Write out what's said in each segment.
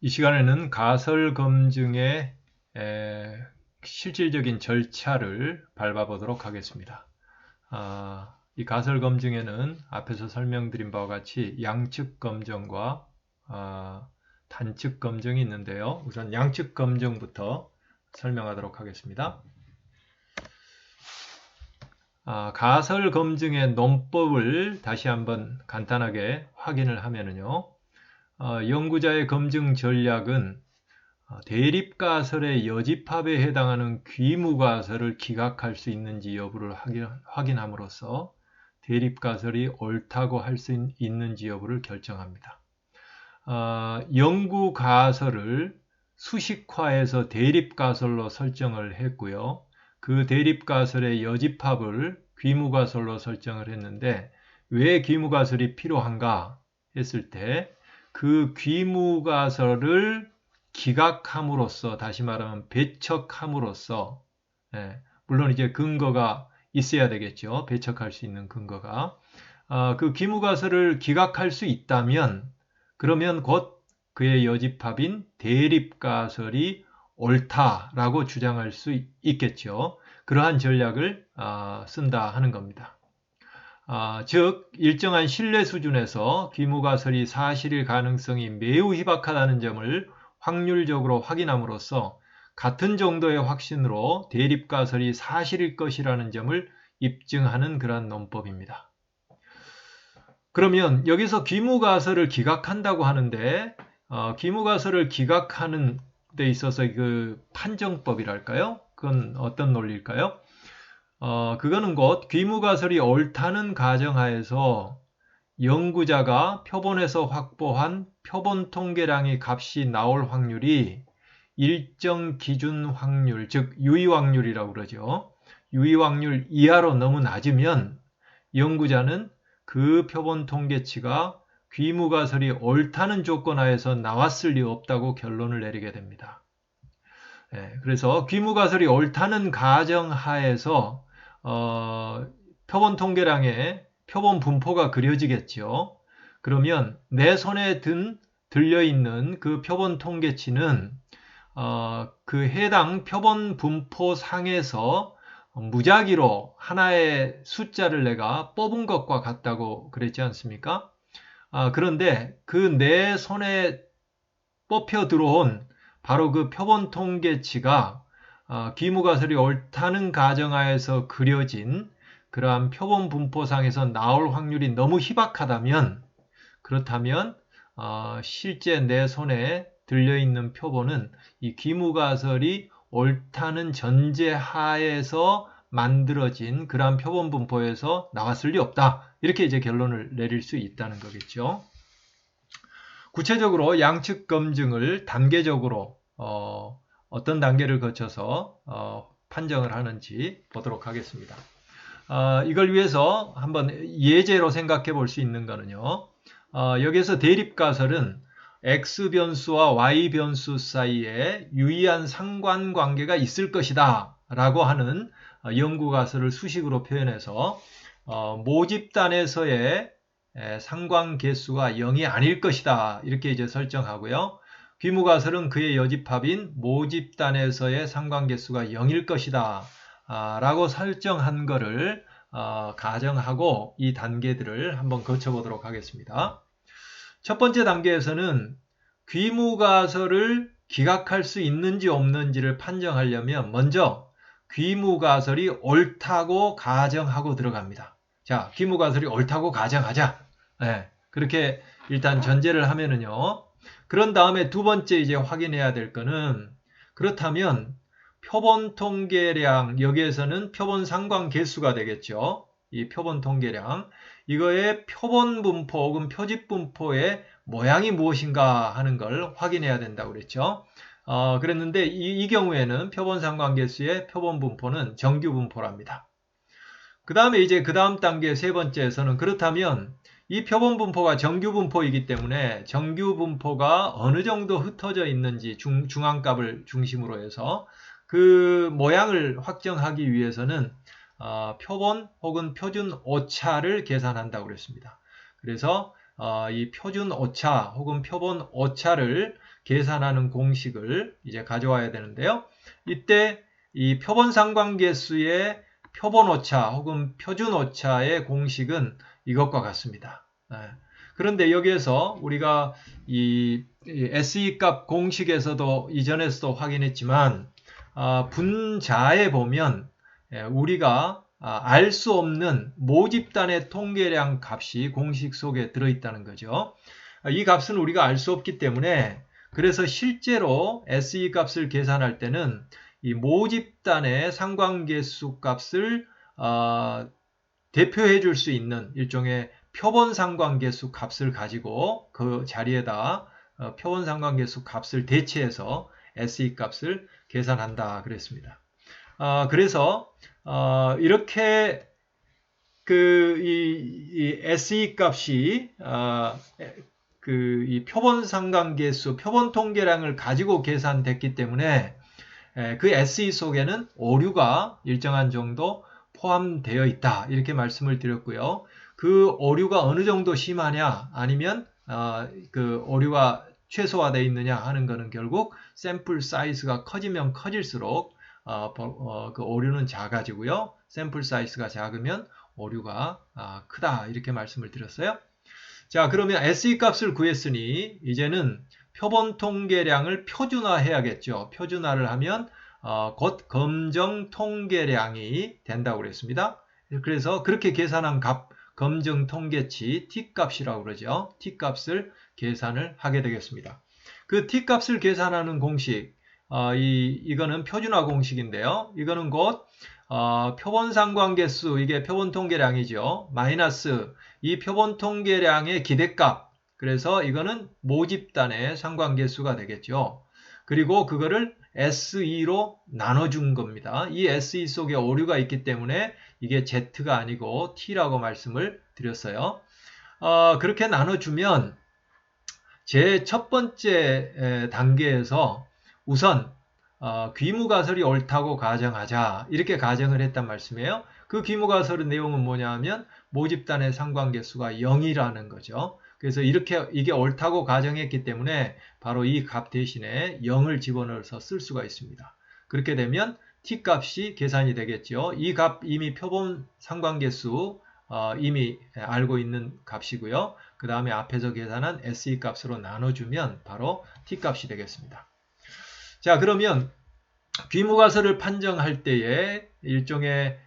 이 시간에는 가설 검증의 실질적인 절차를 밟아보도록 하겠습니다. 이 가설 검증에는 앞에서 설명드린 바와 같이 양측 검증과 단측 검증이 있는데요. 우선 양측 검증부터 설명하도록 하겠습니다. 가설 검증의 논법을 다시 한번 간단하게 확인을 하면요. 연구자의 검증 전략은 대립가설의 여집합에 해당하는 귀무가설을 기각할 수 있는지 여부를 확인함으로써 대립가설이 옳다고 할 수 있는지 여부를 결정합니다. 연구가설을 수식화해서 대립가설로 설정을 했고요. 그 대립가설의 여집합을 귀무가설로 설정을 했는데 왜 귀무가설이 필요한가 했을 때 그 귀무가설을 기각함으로써, 다시 말하면 배척함으로써, 물론 이제 근거가 있어야 되겠죠. 배척할 수 있는 근거가. 그 귀무가설을 기각할 수 있다면 그러면 곧 그의 여집합인 대립가설이 옳다라고 주장할 수 있겠죠. 그러한 전략을 쓴다 하는 겁니다. 즉 일정한 신뢰 수준에서 귀무가설이 사실일 가능성이 매우 희박하다는 점을 확률적으로 확인함으로써 같은 정도의 확신으로 대립가설이 사실일 것이라는 점을 입증하는 그러한 논법입니다. 그러면 여기서 귀무가설을 기각한다고 하는데 귀무가설을 기각하는 데 있어서 그 판정법이랄까요? 그건 어떤 논리일까요? 그거는 곧 귀무가설이 옳다는 가정하에서 연구자가 표본에서 확보한 표본 통계량의 값이 나올 확률이 일정 기준 확률, 즉 유의 확률이라고 그러죠. 유의 확률 이하로 너무 낮으면 연구자는 그 표본 통계치가 귀무가설이 옳다는 조건 하에서 나왔을 리 없다고 결론을 내리게 됩니다. 그래서 귀무가설이 옳다는 가정하에서 표본 통계량의 표본 분포가 그려지겠죠. 그러면 내 손에 들려있는 그 표본 통계치는 그 해당 표본 분포 상에서 무작위로 하나의 숫자를 내가 뽑은 것과 같다고 그랬지 않습니까? 그런데 그 내 손에 뽑혀 들어온 바로 그 표본 통계치가 귀무가설이 옳다는 가정하에서 그려진 그러한 표본 분포상에서 나올 확률이 너무 희박하다면, 그렇다면 실제 내 손에 들려있는 표본은 이 귀무가설이 옳다는 전제하에서 만들어진 그러한 표본 분포에서 나왔을 리 없다. 이렇게 이제 결론을 내릴 수 있다는 거겠죠. 구체적으로 양측 검증을 단계적으로 어떤 단계를 거쳐서 판정을 하는지 보도록 하겠습니다. 이걸 위해서 한번 예제로 생각해 볼 수 있는 거는요. 여기서 대립가설은 X변수와 Y변수 사이에 유의한 상관관계가 있을 것이다 라고 하는 연구가설을 수식으로 표현해서 모집단에서의 상관계수가 0이 아닐 것이다 이렇게 이제 설정하고요. 귀무가설은 그의 여집합인 모집단에서의 상관계수가 0일 것이다 라고 설정한 거를 가정하고 이 단계들을 한번 거쳐보도록 하겠습니다. 첫 번째 단계에서는 귀무가설을 기각할 수 있는지 없는지를 판정하려면 먼저 귀무가설이 옳다고 가정하고 들어갑니다. 자, 귀무가설이 옳다고 가정하자. 그렇게 일단 전제를 하면은요. 그런 다음에 두 번째 이제 확인해야 될 거는 그렇다면 표본 통계량, 여기에서는 표본 상관 개수가 되겠죠. 이 표본 통계량. 이거의 표본 분포 혹은 표집 분포의 모양이 무엇인가 하는 걸 확인해야 된다고 그랬죠. 그랬는데 이 경우에는 표본 상관 개수의 표본 분포는 정규 분포랍니다. 그 다음에 이제 그 다음 단계 세 번째에서는 그렇다면 이 표본 분포가 정규 분포이기 때문에 정규 분포가 어느 정도 흩어져 있는지 중앙값을 중심으로 해서 그 모양을 확정하기 위해서는 표본 혹은 표준 오차를 계산한다고 그랬습니다. 그래서 이 표준 오차 혹은 표본 오차를 계산하는 공식을 이제 가져와야 되는데요. 이때 이 표본 상관계수의 표본 오차 혹은 표준 오차의 공식은 이것과 같습니다. 그런데 여기에서 우리가 이 SE 값 공식에서도 이전에서도 확인했지만 분자에 보면 우리가 알 수 없는 모집단의 통계량 값이 공식 속에 들어있다는 거죠. 이 값은 우리가 알 수 없기 때문에 그래서 실제로 SE 값을 계산할 때는 이 모집단의 상관계수 값을 대표해 줄 수 있는 일종의 표본 상관계수 값을 가지고 그 자리에다 표본 상관계수 값을 대체해서 SE 값을 계산한다 그랬습니다. 그래서 이렇게 이 SE 값이 이 표본 상관계수, 표본 통계량을 가지고 계산됐기 때문에 그 SE 속에는 오류가 일정한 정도 포함되어 있다 이렇게 말씀을 드렸고요. 그 오류가 어느 정도 심하냐 아니면 그 오류가 최소화되어 있느냐 하는 것은 결국 샘플 사이즈가 커지면 커질수록 그 오류는 작아지고요. 샘플 사이즈가 작으면 오류가 크다 이렇게 말씀을 드렸어요. 자, 그러면 SE 값을 구했으니 이제는 표본 통계량을 표준화해야겠죠. 표준화를 하면 곧 검정 통계량이 된다고 그랬습니다. 그래서 그렇게 계산한 값, 검정 통계치 T값이라고 그러죠. T값을 계산을 하게 되겠습니다. 그 T값을 계산하는 공식, 이거는 표준화 공식인데요. 이거는 곧 표본 상관계수, 이게 표본 통계량이죠. 마이너스 이 표본 통계량의 기대값, 그래서 이거는 모집단의 상관계수가 되겠죠. 그리고 그거를 SE로 나눠준 겁니다. 이 SE 속에 오류가 있기 때문에 이게 Z가 아니고 T라고 말씀을 드렸어요. 그렇게 나눠주면 제 첫 번째 단계에서 우선 귀무가설이 옳다고 가정하자 이렇게 가정을 했단 말씀이에요. 그 귀무가설의 내용은 뭐냐 하면 모집단의 상관계수가 0이라는 거죠. 그래서 이게 옳다고 가정했기 때문에 바로 이 값 대신에 0을 집어넣어서 쓸 수가 있습니다. 그렇게 되면 T값이 계산이 되겠죠. 이 값 이미 표본 상관계수 이미 알고 있는 값이고요. 그 다음에 앞에서 계산한 SE 값으로 나눠주면 바로 T값이 되겠습니다. 자, 그러면 귀무가설을 판정할 때에 일종의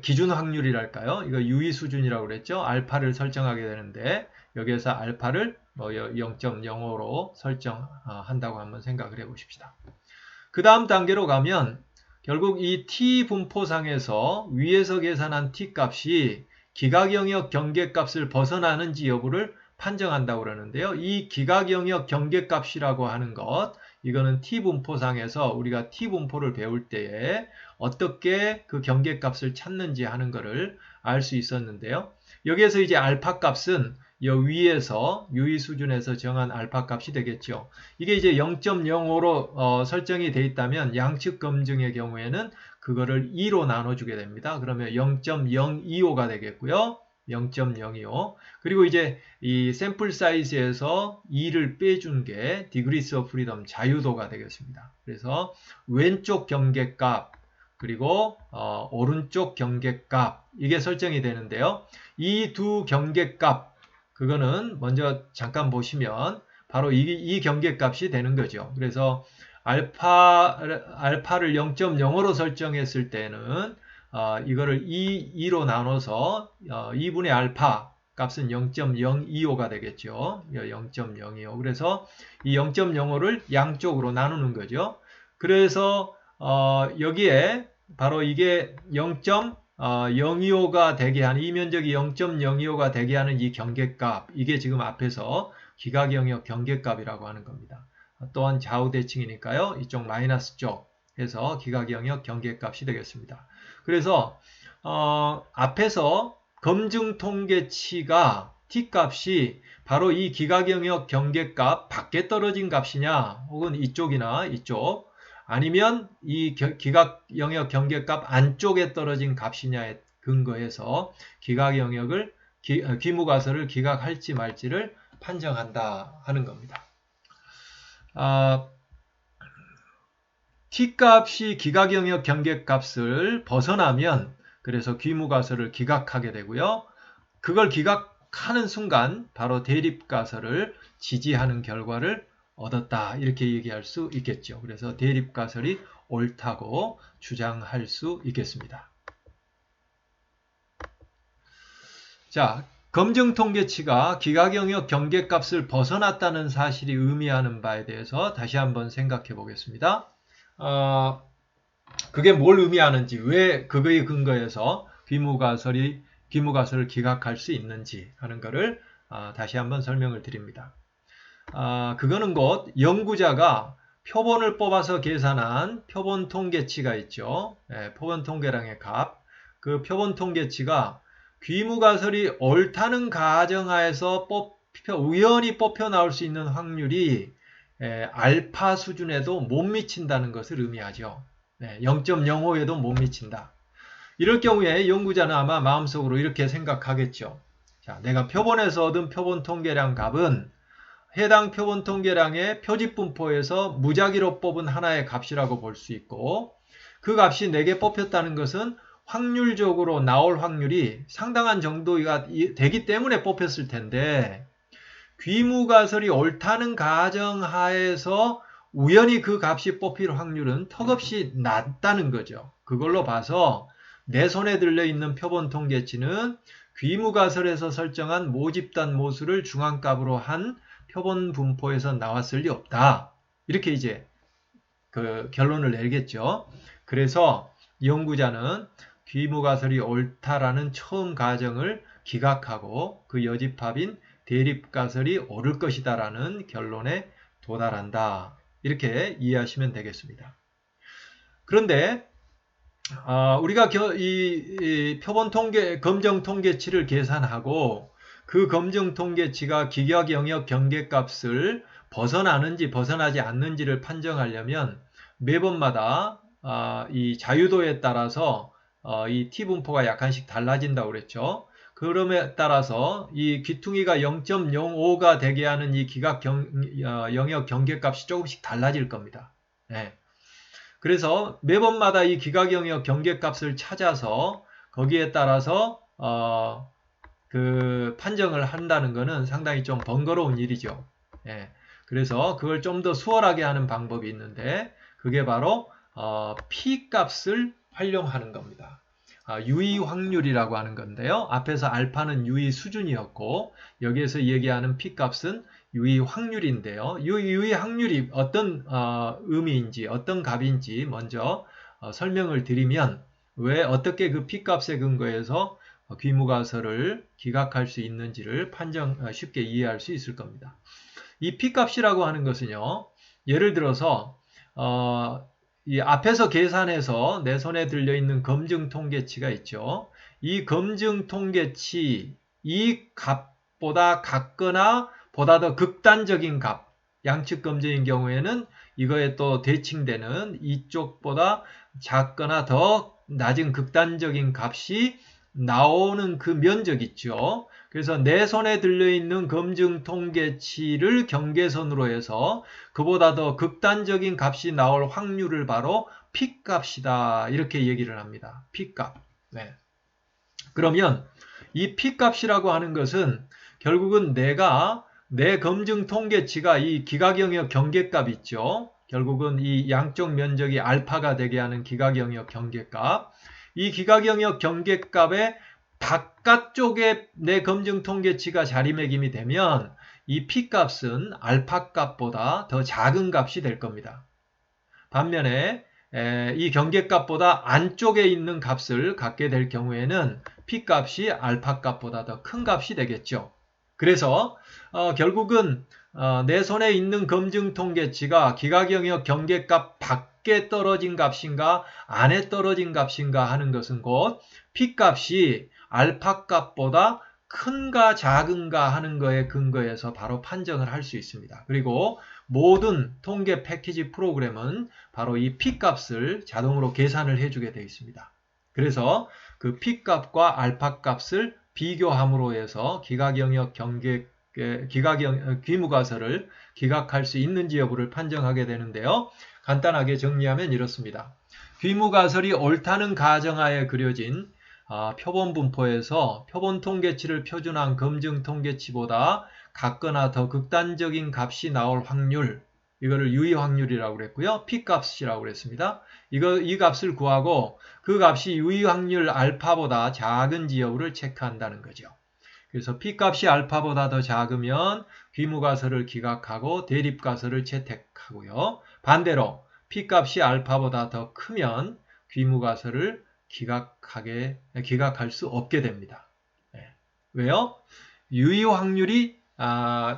기준 확률이랄까요? 이거 유의 수준이라고 그랬죠? 알파를 설정하게 되는데 여기에서 알파를 0.05로 설정한다고 한번 생각을 해 보십시다. 그 다음 단계로 가면 결국 이 T 분포상에서 위에서 계산한 T 값이 기각영역 경계값을 벗어나는지 여부를 판정한다고 그러는데요. 이 기각영역 경계값이라고 하는 것, 이거는 T분포상에서 우리가 T분포를 배울 때에 어떻게 그 경계값을 찾는지 하는 것을 알 수 있었는데요. 여기에서 이제 알파 값은 이 위에서 유의 수준에서 정한 알파 값이 되겠죠. 이게 이제 0.05로 설정이 되어 있다면 양측 검증의 경우에는 그거를 2로 나눠주게 됩니다. 그러면 0.025가 되겠고요. 0.025. 그리고 이제 이 샘플 사이즈에서 2를 빼준 게 디그리스 오브 프리덤 자유도가 되겠습니다. 그래서 왼쪽 경계값 그리고 오른쪽 경계값 이게 설정이 되는데요. 이 두 경계값 그거는 먼저 잠깐 보시면 바로 이 경계값이 되는 거죠. 그래서 알파를 0.05로 설정했을 때는 이거를 2로 나눠서 2분의 알파 값은 0.025가 되겠죠. 0.025. 그래서 이 0.05를 양쪽으로 나누는 거죠. 그래서 여기에 바로 이게 0.025가 되게 하는 이 면적이 0.025가 되게 하는 이 경계값 이게 지금 앞에서 기각영역 경계값이라고 하는 겁니다. 또한 좌우 대칭이니까요. 이쪽 마이너스 쪽 해서 기각영역 경계값이 되겠습니다. 그래서 앞에서 검증 통계치가 T값이 바로 이 기각영역 경계값 밖에 떨어진 값이냐 혹은 이쪽이나 이쪽 아니면 이 기각영역 경계값 안쪽에 떨어진 값이냐에 근거해서 기각영역을 귀무가설을 기각할지 말지를 판정한다 하는 겁니다. T값이 기각영역 경계값을 벗어나면 그래서 귀무가설을 기각하게 되고요. 그걸 기각하는 순간 바로 대립가설을 지지하는 결과를 얻었다 이렇게 얘기할 수 있겠죠. 그래서 대립가설이 옳다고 주장할 수 있겠습니다. 자, 검증통계치가 기각영역 경계값을 벗어났다는 사실이 의미하는 바에 대해서 다시 한번 생각해 보겠습니다. 그게 뭘 의미하는지, 왜 그거에 근거해서 귀무가설을 기각할 수 있는지 하는 것을 다시 한번 설명을 드립니다. 그거는 곧 연구자가 표본을 뽑아서 계산한 표본 통계치가 있죠. 표본 통계량의 값. 그 표본 통계치가 귀무가설이 옳다는 가정하에서 우연히 뽑혀 나올 수 있는 확률이 알파 수준에도 못 미친다는 것을 의미하죠. 0.05에도 못 미친다. 이럴 경우에 연구자는 아마 마음속으로 이렇게 생각하겠죠. 자, 내가 표본에서 얻은 표본 통계량 값은 해당 표본 통계량의 표집분포에서 무작위로 뽑은 하나의 값이라고 볼 수 있고, 그 값이 내게 뽑혔다는 것은 확률적으로 나올 확률이 상당한 정도가 되기 때문에 뽑혔을 텐데, 귀무가설이 옳다는 가정하에서 우연히 그 값이 뽑힐 확률은 턱없이 낮다는 거죠. 그걸로 봐서 내 손에 들려있는 표본 통계치는 귀무가설에서 설정한 모집단 모수를 중앙값으로 한 표본 분포에서 나왔을 리 없다. 이렇게 이제 그 결론을 내겠죠. 그래서 연구자는 귀무가설이 옳다라는 처음 가정을 기각하고 그 여집합인 대립가설이 옳을 것이다라는 결론에 도달한다. 이렇게 이해하시면 되겠습니다. 그런데 우리가 이 표본 검정 통계치를 계산하고 그 검증 통계치가 기각 영역 경계값을 벗어나는지 벗어나지 않는지를 판정하려면 매번마다 이 자유도에 따라서 이 T분포가 약간씩 달라진다고 그랬죠. 그럼에 따라서 이 귀퉁이가 0.05가 되게 하는 이 기각 영역 경계값이 조금씩 달라질 겁니다. 그래서 매번마다 이 기각 영역 경계값을 찾아서 거기에 따라서 그 판정을 한다는 것은 상당히 좀 번거로운 일이죠. 그래서 그걸 좀 더 수월하게 하는 방법이 있는데 그게 바로 P값을 활용하는 겁니다. 유의 확률이라고 하는 건데요. 앞에서 알파는 유의 수준이었고 여기에서 얘기하는 P값은 유의 확률인데요. 유의 확률이 어떤 의미인지 어떤 값인지 먼저 설명을 드리면 왜 어떻게 그 P값에 근거해서 귀무가설을 기각할 수 있는지를 쉽게 이해할 수 있을 겁니다. 이 P값이라고 하는 것은요. 예를 들어서 이 앞에서 계산해서 내 손에 들려있는 검증 통계치가 있죠. 이 검증 통계치 이 값보다 같거나 보다 더 극단적인 값, 양측 검증인 경우에는 이거에 또 대칭되는 이쪽보다 작거나 더 낮은 극단적인 값이 나오는 그 면적 있죠. 그래서 내 손에 들려있는 검증 통계치를 경계선으로 해서 그보다 더 극단적인 값이 나올 확률을 바로 P값이다. 이렇게 얘기를 합니다. P값. 그러면 이 P값이라고 하는 것은 결국은 내가 내 검증 통계치가 이 기각영역 경계값 있죠. 결국은 이 양쪽 면적이 알파가 되게 하는 기각영역 경계값. 이 기각영역 경계값의 바깥쪽에 내 검증 통계치가 자리매김이 되면 이 P값은 알파 값보다 더 작은 값이 될 겁니다. 반면에 이 경계값보다 안쪽에 있는 값을 갖게 될 경우에는 P값이 알파 값보다 더 큰 값이 되겠죠. 그래서 결국은 내 손에 있는 검증 통계치가 기각영역 경계값 밖에 떨어진 값인가 안에 떨어진 값인가 하는 것은 곧 P값이 알파 값보다 큰가 작은가 하는 거에 근거해서 바로 판정을 할 수 있습니다. 그리고 모든 통계 패키지 프로그램은 바로 이 P값을 자동으로 계산을 해주게 되어 있습니다. 그래서 그 P값과 알파 값을 비교함으로 해서 기각영역 귀무가설을 기각할 수 있는지 여부를 판정하게 되는데요. 간단하게 정리하면 이렇습니다. 귀무가설이 옳다는 가정하에 그려진 표본 분포에서 표본 통계치를 표준한 검증 통계치보다 같거나 더 극단적인 값이 나올 확률, 이거를 유의 확률이라고 그랬고요. P값이라고 그랬습니다. 이 값을 구하고 그 값이 유의 확률 알파보다 작은지 여부를 체크한다는 거죠. 그래서 P값이 알파보다 더 작으면 귀무가설을 기각하고 대립가설을 채택하고요. 반대로 P값이 알파보다 더 크면 귀무가설을 기각할 수 없게 됩니다. 왜요? 유의 확률이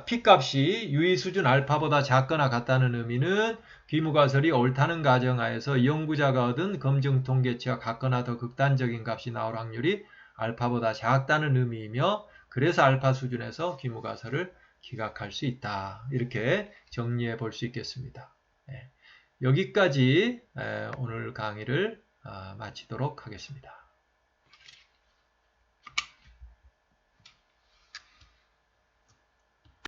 P값이 유의 수준 알파보다 작거나 같다는 의미는 귀무가설이 옳다는 가정하에서 연구자가 얻은 검증 통계치와 같거나 더 극단적인 값이 나올 확률이 알파보다 작다는 의미이며 그래서 알파 수준에서 귀무가설을 기각할 수 있다. 이렇게 정리해 볼 수 있겠습니다. 여기까지 오늘 강의를 마치도록 하겠습니다.